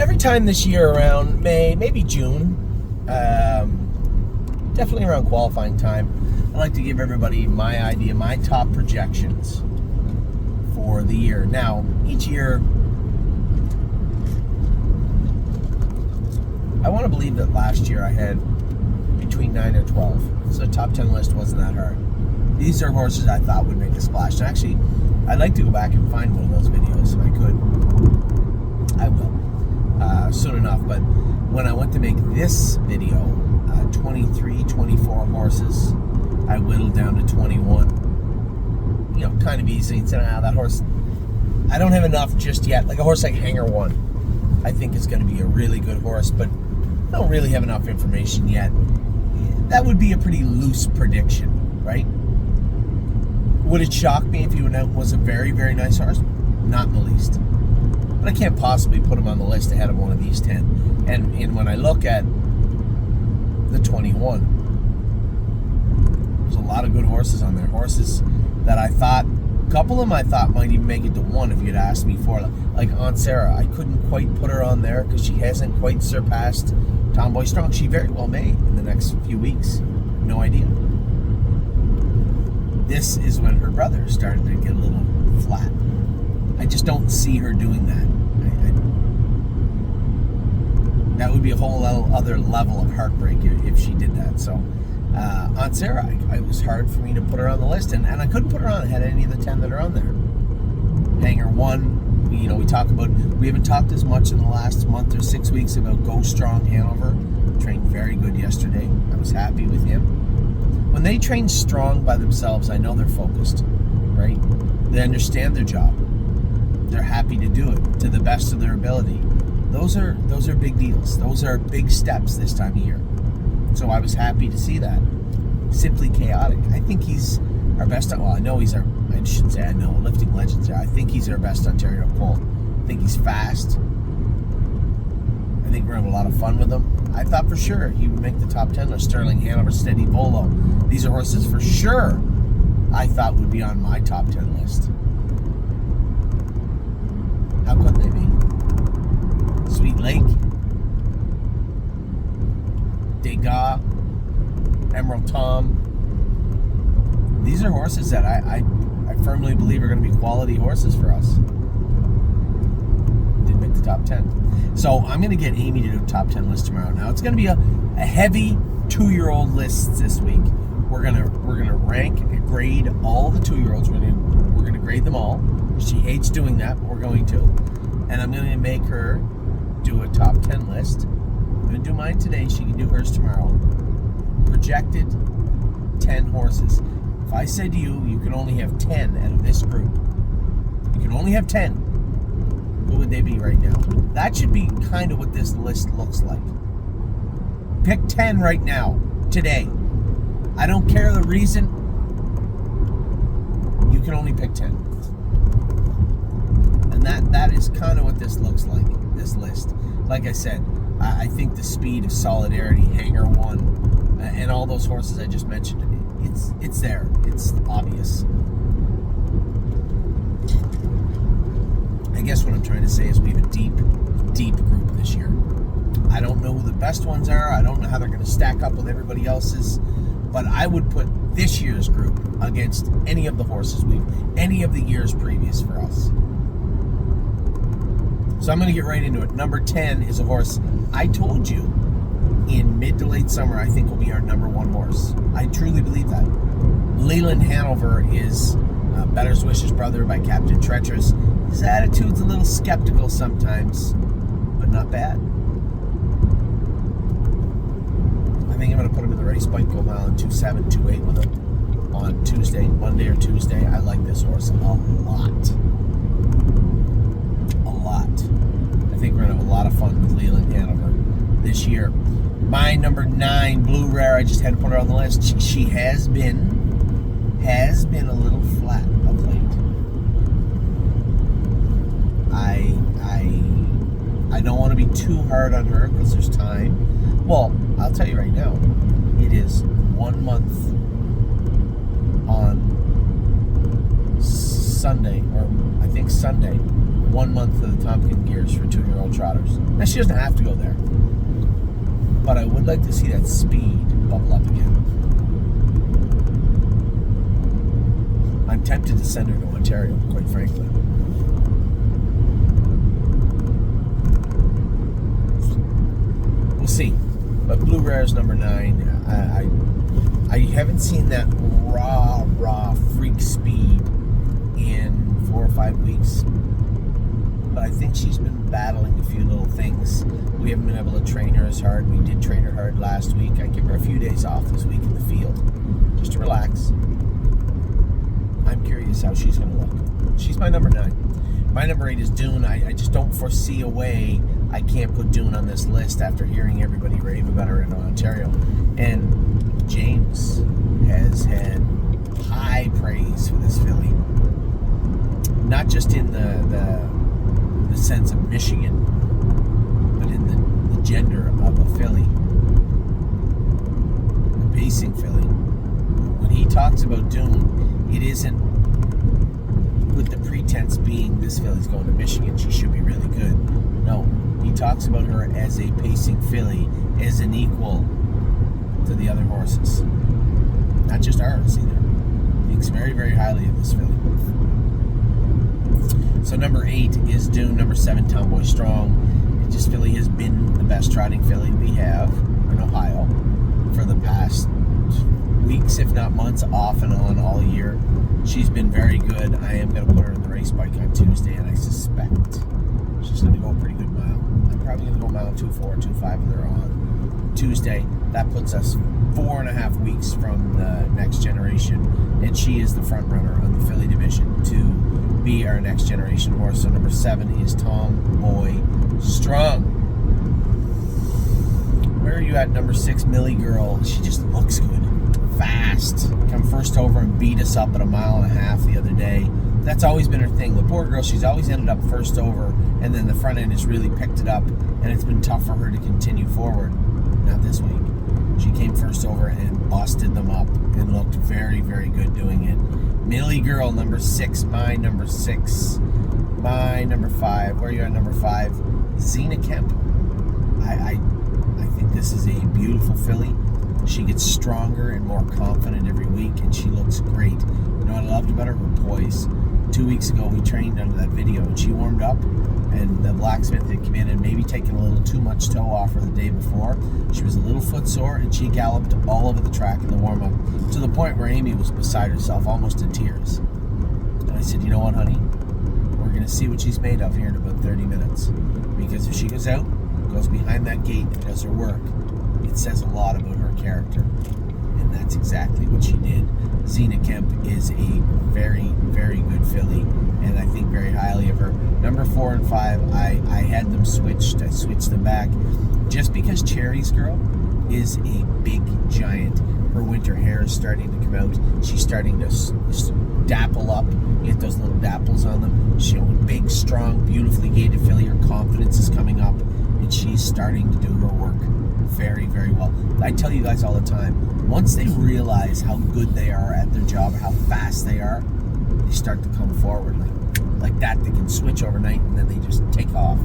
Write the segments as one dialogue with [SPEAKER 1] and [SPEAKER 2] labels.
[SPEAKER 1] every time this year around May, maybe June, definitely around qualifying time, I like to give everybody my idea, my top projections for the year. Now, each year, I want to believe that last year I had between 9 or 12, so the top 10 list wasn't that hard. These are horses I thought would make a splash. And actually, I'd like to go back and find one of those videos if I could. I will soon enough. But when I went to make this video, 23, 24 horses, I whittled down to 21. You know, kind of easy. And said, that horse, I don't have enough just yet. Like a horse like Hanger One, I think is going to be a really good horse, but I don't really have enough information yet. That would be a pretty loose prediction, right? Would it shock me if he was a very, very nice horse? Not in the least. But I can't possibly put him on the list ahead of one of these 10. And when I look at the 21, there's a lot of good horses on there. Horses that I thought, a couple of them I thought might even make it to 1 if you'd asked me for. Like Aunt Sarah, I couldn't quite put her on there because she hasn't quite surpassed Tomboy Strong. She very well may in the next few weeks. No idea. This is when her brother started to get a little flat. I just don't see her doing that. That would be a whole other level of heartbreak if she did that. So, Aunt Sarah, it was hard for me to put her on the list, and I couldn't put her on ahead of any of the 10 that are on there. Hanger One, we haven't talked as much in the last month or 6 weeks about Go Strong Hanover. Trained very good yesterday. I was happy with him. When they train strong by themselves, I know they're focused, right? They understand their job. They're happy to do it to the best of their ability. Those are big deals. Those are big steps this time of year. So I was happy to see that. Simply Chaotic. I think he's our best. Well, I know he's our. I shouldn't say I know. Lifting Legends there. I think he's our best Ontario colt. I think he's fast. I think we're having a lot of fun with him. I thought for sure he would make the top 10 list. Sterling Hanover, Steady Bolo. These are horses for sure I thought would be on my top 10 list. How could they be? Sweet Lake, Degas, Emerald Tom. These are horses that I firmly believe are going to be quality horses for us. Didn't make the top 10. So I'm going to get Amy to do a top 10 list tomorrow. Now it's going to be a heavy 2-year-old list this week. We're gonna rank and grade all the 2-year-olds. We're gonna grade them all. She hates doing that, but we're going to. And I'm going to make her do a top 10 list. I'm going to do mine today. She can do hers tomorrow. Projected 10 horses. If I said to you, you can only have 10 out of this group. You can only have 10. What would they be right now? That should be kind of what this list looks like. Pick 10 right now, today. I don't care the reason. You can only pick 10. And that is kind of what this looks like, this list. Like I said, I think the speed of Solidarity, Hanger One, and all those horses I just mentioned, it's there. It's obvious. I guess what I'm trying to say is we have a deep, deep group this year. I don't know who the best ones are. I don't know how they're going to stack up with everybody else's. But I would put this year's group against any of the horses any of the years previous for us. So I'm going to get right into it. Number 10 is a horse I told you in mid to late summer I think will be our number 1 horse. I truly believe that. Leland Hanover is Better's Wishes brother by Captain Treacherous. His attitude's a little skeptical sometimes, but not bad. I think I'm going to put him in the race bike, go mile in 2.7, 2.8 with him on Tuesday, Monday or Tuesday. I like this horse a lot. A lot. I think we're going to have a lot of fun with Leland Hanover this year. My number 9, Blue Rare, I just had to put her on the list. She has been a little flat of late. I don't want to be too hard on her because there's time. Well, I'll tell you right now, it is 1 month on Sunday, or I think Sunday, 1 month of the Tompkin gears for 2-year-old trotters. Now, she doesn't have to go there, but I would like to see that speed bubble up again. I'm tempted to send her to Ontario, quite frankly. We'll see. But Blue Rare is number 9. I haven't seen that raw freak speed in 4 or 5 weeks. But I think she's been battling a few little things. We haven't been able to train her as hard. We did train her hard last week. I give her a few days off this week in the field, just to relax. I'm curious how she's going to look. She's my number 9. My number 8 is Dune. I just don't foresee a way I can't put Dune on this list after hearing everybody rave about her in Ontario. And James has had high praise for this filly. Not just in the sense of Michigan, but in the gender of a filly. A pacing filly. When he talks about Dune, it isn't with the pretense being this filly's going to Michigan, she should be really good. No, he talks about her as a pacing filly, as an equal to the other horses. Not just ours either. Thinks very, very highly of this filly. So number 8 is Dune. Number 7, Tomboy Strong. This filly has been the best trotting filly we have in Ohio for the past weeks, if not months, off and on all year. She's been very good. I am going to put her in the race bike on Tuesday, and I suspect she's going to go a pretty good mile. I'm probably going to go mile 2.4, 2.5 with her on Tuesday. That puts us 4.5 weeks from the next generation, and she is the front runner on the filly division to be our next generation horse. So number 7 is Tomboy Strong. Where are you at? Number 6, Millie Girl. She just looks good. Fast. Come first over and beat us up at 1.5 miles the other day. That's always been her thing. The poor girl, she's always ended up first over, and then the front end has really picked it up, and it's been tough for her to continue forward. Not this week. She came first over and busted them up and looked very, very good doing it. Millie Girl, number 6. My number 6. My number 5. Where are you at number 5? Zena Kemp. I think this is a beautiful filly. She gets stronger and more confident every week, and she looks great. You know what I loved about her? Her poise. 2 weeks ago, we trained under that video, and she warmed up, and the blacksmith had come in and maybe taken a little too much toe off her the day before. She was a little footsore, and she galloped all over the track in the warm-up to the point where Amy was beside herself, almost in tears. And I said, you know what, honey? We're going to see what she's made of here in about 30 minutes. Because if she goes out, goes behind that gate, and does her work, it says a lot about her character. And that's exactly what she did. Zena Kemp is a very, very good filly, and I think very highly of her. Number 4 and 5, I had them switched. I switched them back just because Cherry's Girl is a big giant. Her winter hair is starting to come out. She's starting to dapple up, get those little dapples on them. She's a big, strong, beautifully gaited filly. Her confidence is coming up, and she's starting to do her work very, very well. I tell you guys all the time, once they realize how good they are at their job, how fast they are, they start to come forward like that. They can switch overnight, and then they just take off.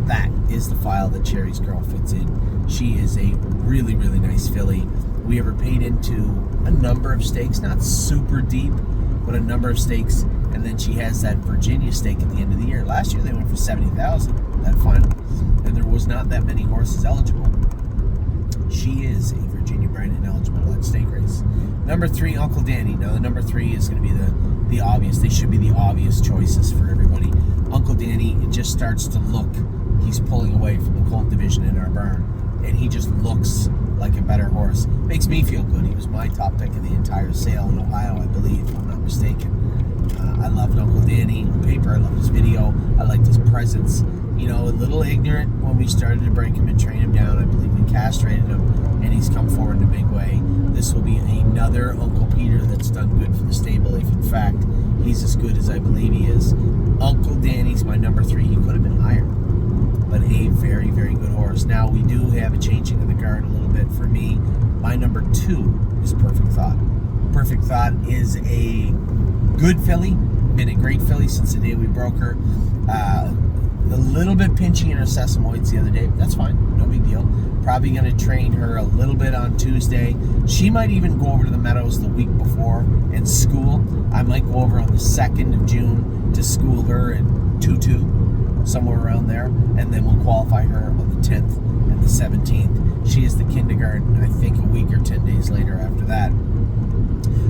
[SPEAKER 1] That is the file that Cherry's Girl fits in. She is a really, really nice filly. We have her paid into a number of stakes, not super deep, but a number of stakes, and then she has that Virginia stake at the end of the year. Last year they went for $70,000, that final, and there was not that many horses eligible. She is a Virginia bred and eligible to that stake race. Number 3, Uncle Danny. Now the number 3 is going to be the obvious. They should be the obvious choices for everybody. Uncle Danny, it just starts to look, he's pulling away from the colt division in our barn, and he just looks like a better horse. Makes me feel good. He was my top pick of the entire sale in Ohio, I believe, if I'm not mistaken. I loved Uncle Danny on paper. I loved his video. I liked his presence. You know, a little ignorant when we started to break him and train him down. I believe we castrated him, and he's come forward in a big way. This will be another Uncle Peter that's done good for the stable, if in fact he's as good as I believe he is. Uncle Danny's my number 3. He could have been higher, but a very, very good horse. Now, we do have a changing of the guard a little bit for me. My number 2 is Perfect Thought. Perfect Thought is a good filly, been a great filly since the day we broke her. A little bit pinchy in her sesamoids the other day. That's fine. No big deal. Probably going to train her a little bit on Tuesday. She might even go over to the Meadows the week before and school. I might go over on the 2nd of June to school her at 2-2, somewhere around there. And then we'll qualify her on the 10th and the 17th. She is the kindergarten, I think, a week or 10 days later after that.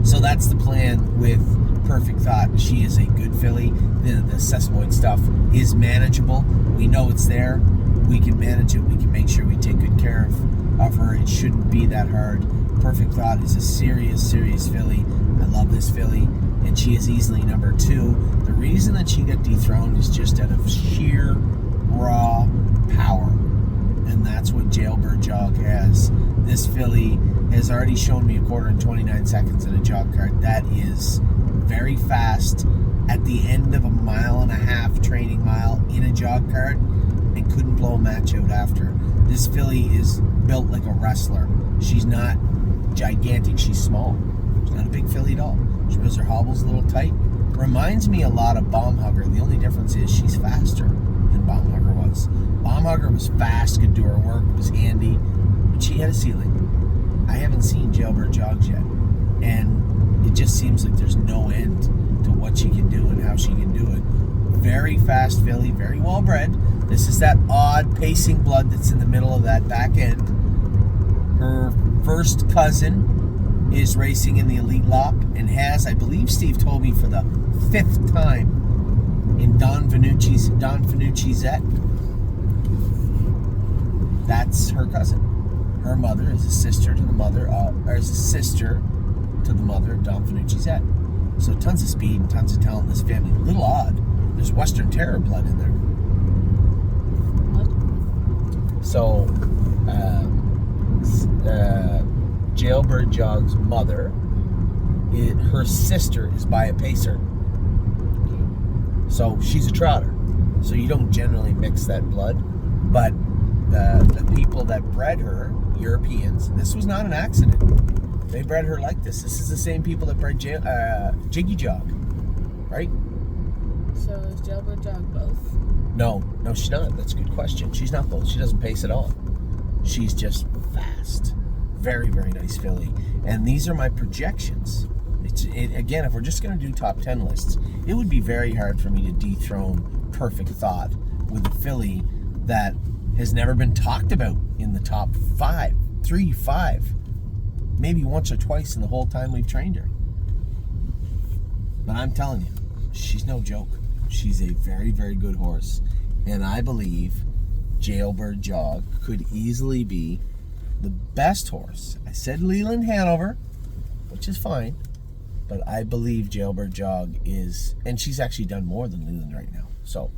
[SPEAKER 1] So that's the plan with Perfect Thought. She is a good filly. The sesamoid stuff is manageable. We know it's there. We can manage it. We can make sure we take good care of her. It shouldn't be that hard. Perfect Thought is a serious filly. I love this filly, and she is easily number 2. The reason that she got dethroned is just out of sheer raw power, and that's what Jailbird Jog has. This filly has already shown me a quarter and 29 seconds in a jog cart. That is very fast at the end of a 1.5 mile training mile in a jog cart, and couldn't blow a match out after. This filly is built like a wrestler. She's not gigantic, she's small. She's not a big filly at all. She puts her hobbles a little tight. Reminds me a lot of Bomb Hugger. The only difference is she's faster than Bomb Hugger was. Bomb Hugger was fast, could do her work, was handy, but she had a ceiling. I haven't seen Jailbird Jogs yet, and it just seems like there's no end to what she can do and how she can do it. Very fast filly, very well bred. This is that odd pacing blood that's in the middle of that back end. Her first cousin is racing in the Elite Lop and has, I believe Steve told me, for the 5th time in Don Finucci's Zet. That's her cousin. Her mother is a sister to the mother, Don Finucci's Zet. So tons of speed and tons of talent in this family. A little odd. There's Western Terror blood in there.
[SPEAKER 2] What?
[SPEAKER 1] So, Jailbird Jog's mother, her sister is by a pacer. So she's a trotter. So you don't generally mix that blood. But the people that bred her, Europeans, this was not an accident. They bred her like this. This is the same people that bred Jiggy Jog, right?
[SPEAKER 2] So is Jailbird Jog both?
[SPEAKER 1] No, she's not. That's a good question. She's not both. She doesn't pace at all. She's just fast. Very, very nice filly. And these are my projections. Again, if we're just going to do top 10 lists, it would be very hard for me to dethrone Perfect Thought with a filly that has never been talked about in the top 5, maybe once or twice in the whole time we've trained her. But I'm telling you, she's no joke. She's a very, very good horse. And I believe Jailbird Jog could easily be the best horse. I said Leland Hanover, which is fine, but I believe Jailbird Jog is, and she's actually done more than Leland right now. So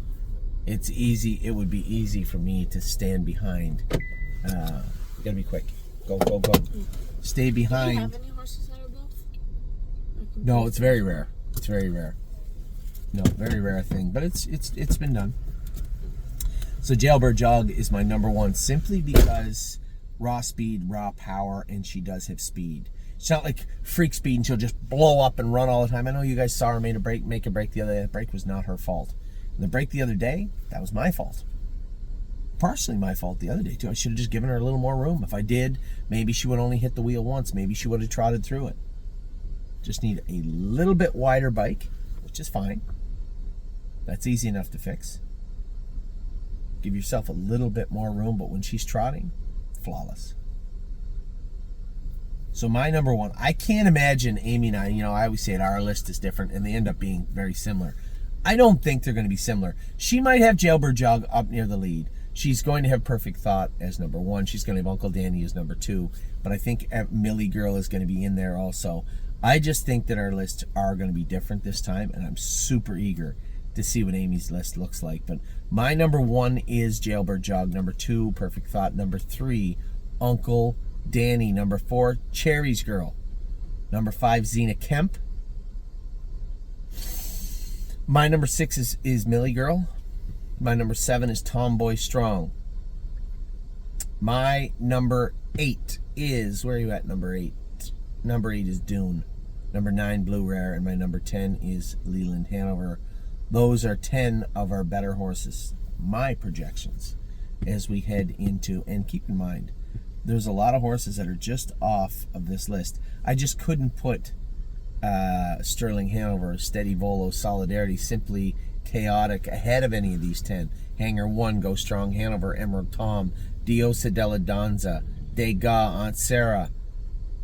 [SPEAKER 1] it's easy. It would be easy for me to stand behind. You gotta be quick. Go. Stay behind.
[SPEAKER 2] Do you have any horses that are both?
[SPEAKER 1] No, it's very rare. No, very rare thing, but it's been done. So Jailbird Jog is my number 1 simply because raw speed, raw power, and she does have speed. It's not like freak speed and she'll just blow up and run all the time. I know you guys saw her make a break the other day. That break was not her fault. And the break the other day, that was my fault. Partially my fault the other day too. I should have just given her a little more room. If I did, maybe she would only hit the wheel once. Maybe she would have trotted through it. Just need a little bit wider bike, which is fine. That's easy enough to fix. Give yourself a little bit more room, but when she's trotting, flawless. So my number 1, I can't imagine Amy and I always say our list is different, and they end up being very similar. I don't think they're going to be similar. She might have Jailbird Jog up near the lead. She's going to have Perfect Thought as number 1. She's going to have Uncle Danny as number 2. But I think Millie Girl is going to be in there also. I just think that our lists are going to be different this time, and I'm super eager to see what Amy's list looks like. But my number 1 is Jailbird Jog. Number 2, Perfect Thought. Number 3, Uncle Danny. Number 4, Cherry's Girl. Number 5, Xena Kemp. My number 6 is Millie Girl. My number 7 is Tomboy Strong. My number 8 is, where are you at, number 8? Number 8 is Dune. number 9 Blue Rare, and my number 10 is Leland Hanover. Those are 10 of our better horses, my projections, as we head into, and keep in mind, there's a lot of horses that are just off of this list. I just couldn't put Sterling Hanover, Steady Volo, Solidarity, Simply Chaotic ahead of any of these 10. Hanger 1, Go Strong Hanover, Emerald Tom, Diosa della Danza, Degas, Aunt Sarah,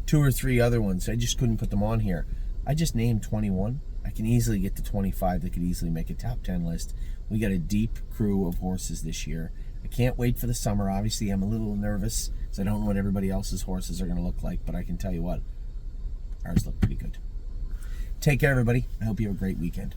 [SPEAKER 1] 2 or 3 other ones. I just couldn't put them on here. I just named 21. I can easily get to 25 that could easily make a top 10 list. We got a deep crew of horses this year. I can't wait for the summer. Obviously, I'm a little nervous because I don't know what everybody else's horses are going to look like, but I can tell you what, ours look pretty good. Take care, everybody. I hope you have a great weekend.